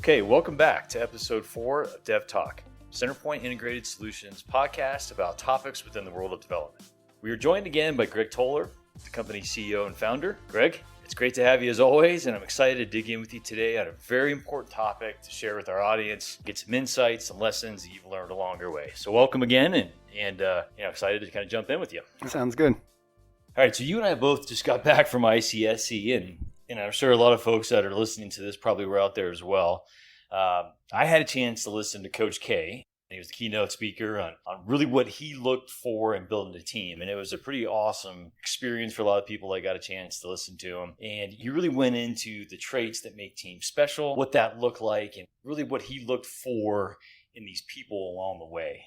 Okay, welcome back to episode 4 of Dev Talk, CenterPoint Integrated Solutions podcast about topics within the world of development. We are joined again by Greg Toler, the company's CEO and founder. Greg, it's great to have you as always, and I'm excited to dig in with you today on a very important topic to share with our audience, get some insights and lessons that you've learned along your way. So welcome again, and excited to kind of jump in with you. Sounds good. All right, so you and I both just got back from ICSC, and I'm sure a lot of folks that are listening to this probably were out there as well. I had a chance to listen to Coach K. He was the keynote speaker on really what he looked for in building a team. And it was a pretty awesome experience for a lot of people that got a chance to listen to him. And he really went into the traits that make teams special, what that looked like, and really what he looked for in these people along the way.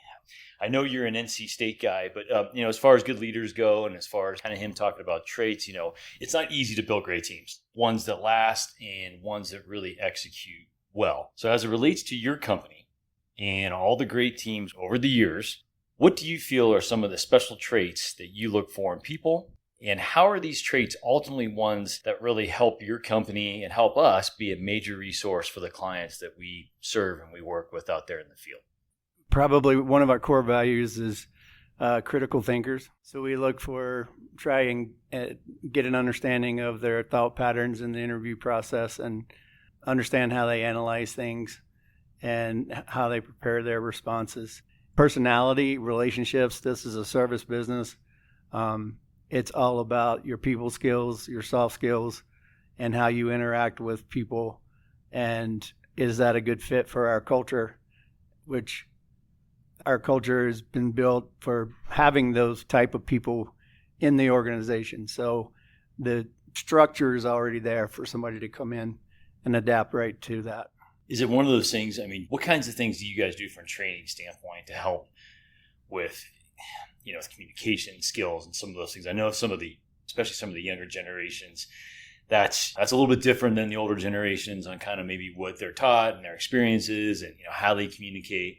I know you're an NC State guy, but as far as good leaders go, and as far as kind of him talking about traits, it's not easy to build great teams, ones that last and ones that really execute well. So as it relates to your company and all the great teams over the years, what do you feel are some of the special traits that you look for in people? And how are these traits ultimately ones that really help your company and help us be a major resource for the clients that we serve and we work with out there in the field? Probably one of our core values is critical thinkers. So we look for, try and get an understanding of their thought patterns in the interview process and understand how they analyze things and how they prepare their responses. Personality, relationships, this is a service business. It's all about your people skills, your soft skills, and how you interact with people. And is that a good fit for our culture, which our culture has been built for having those type of people in the organization. So the structure is already there for somebody to come in and adapt right to that. Is it one of those things, what kinds of things do you guys do from a training standpoint to help with, communication skills and some of those things? I know especially some of the younger generations, that's a little bit different than the older generations on kind of maybe what they're taught and their experiences and, how they communicate.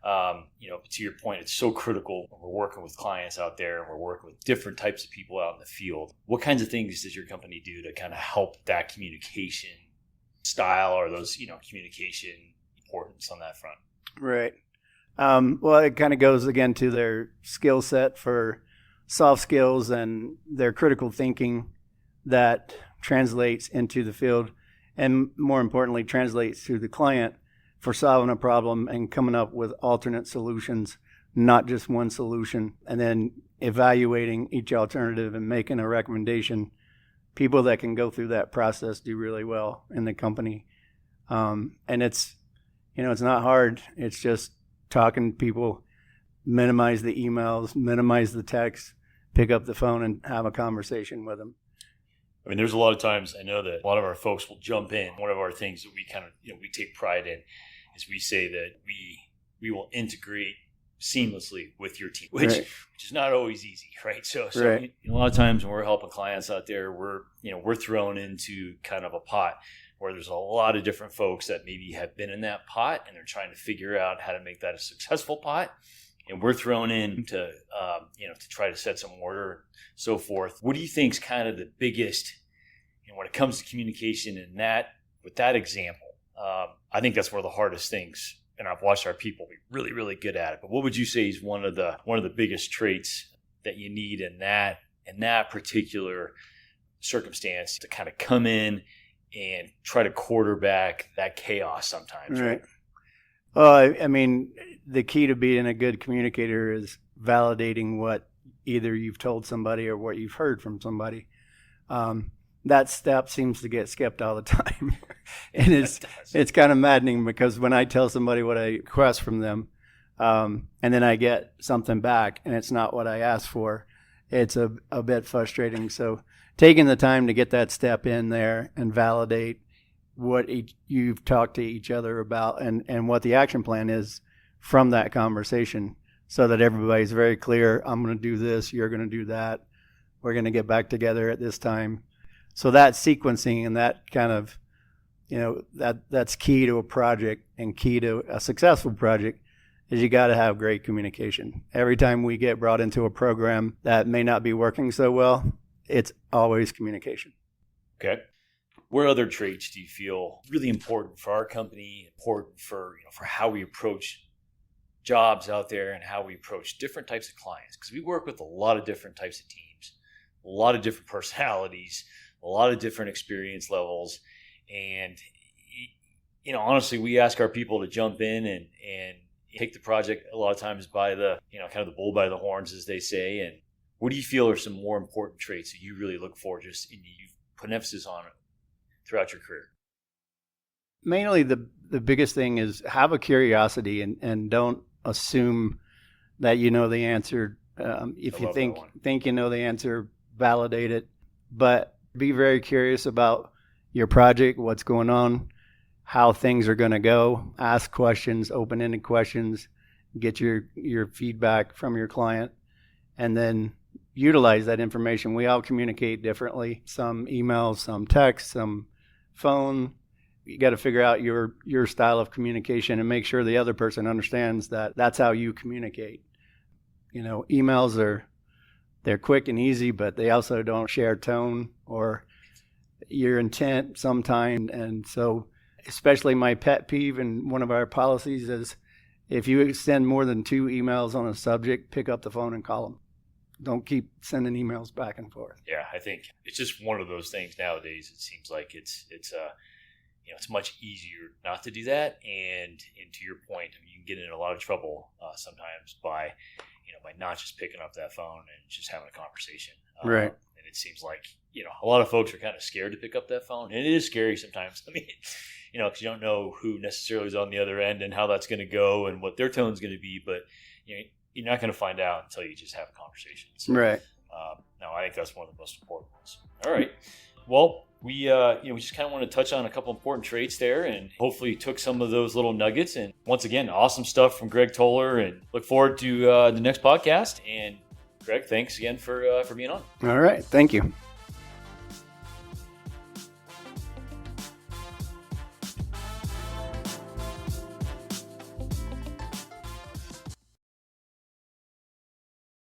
To your point, it's so critical when we're working with clients out there and we're working with different types of people out in the field. What kinds of things does your company do to kind of help that communication style or those, communication importance on that front? Right. Well, it kind of goes again to their skill set for soft skills and their critical thinking that translates into the field and more importantly, translates to the client for solving a problem and coming up with alternate solutions, not just one solution, and then evaluating each alternative and making a recommendation. People that can go through that process do really well in the company. And it's not hard. It's just talking to people, minimize the emails, minimize the texts, pick up the phone and have a conversation with them. There's a lot of times I know that a lot of our folks will jump in. One of our things that we kind of, we take pride in is we say that we will integrate seamlessly with your team, which is not always easy, right? So right. A lot of times when we're helping clients out there, we're thrown into kind of a pot where there's a lot of different folks that maybe have been in that pot and they're trying to figure out how to make that a successful pot. And we're thrown in to try to set some order, so forth. What do you think is kind of the biggest, when it comes to communication and with that example? I think that's one of the hardest things, and I've watched our people be really, really good at it. But what would you say is one of the biggest traits that you need in that particular circumstance to kind of come in and try to quarterback that chaos sometimes? Right. Well, the key to being a good communicator is validating what either you've told somebody or what you've heard from somebody. That step seems to get skipped all the time. And it's kind of maddening because when I tell somebody what I request from them, and then I get something back and it's not what I asked for, it's a bit frustrating. So taking the time to get that step in there and validate what you've talked to each other about and what the action plan is from that conversation so that everybody's very clear. I'm going to do this. You're going to do that. We're going to get back together at this time. So that sequencing and that kind of, that's key to a project and key to a successful project is you got to have great communication. Every time we get brought into a program that may not be working so well, it's always communication. Okay. What other traits do you feel really important for our company, important for for how we approach jobs out there and how we approach different types of clients? Because we work with a lot of different types of teams, a lot of different personalities, a lot of different experience levels. And, honestly, we ask our people to jump in and take the project a lot of times by the, kind of the bull by the horns, as they say. And what do you feel are some more important traits that you really look for just and you've put an emphasis on it throughout your career? Mainly the biggest thing is have a curiosity and don't assume that you know the answer. If you think you know the answer, validate it. But be very curious about your project, what's going on, how things are going to go. Ask questions, open-ended questions, get your feedback from your client, and then utilize that information. We all communicate differently. Some emails, some text, some phone. You got to figure out your style of communication and make sure the other person understands that that's how you communicate. Emails they're quick and easy, but they also don't share tone or your intent sometimes. And so, especially my pet peeve and one of our policies is if you send more than 2 emails on a subject, pick up the phone and call them. Don't keep sending emails back and forth. Yeah, I think it's just one of those things nowadays. It seems like it's much easier not to do that. And to your point, you can get in a lot of trouble sometimes by not just picking up that phone and just having a conversation. Right. And it seems like, a lot of folks are kind of scared to pick up that phone. And it is scary sometimes. I mean, because you don't know who necessarily is on the other end and how that's going to go and what their tone's going to be. But, you're not going to find out until you just have a conversation. So, right. No, I think that's one of the most important ones. All right. Well, we just kind of want to touch on a couple important traits there, and hopefully took some of those little nuggets. And once again, awesome stuff from Greg Toler, and look forward to the next podcast. And Greg, thanks again for being on. All right. Thank you.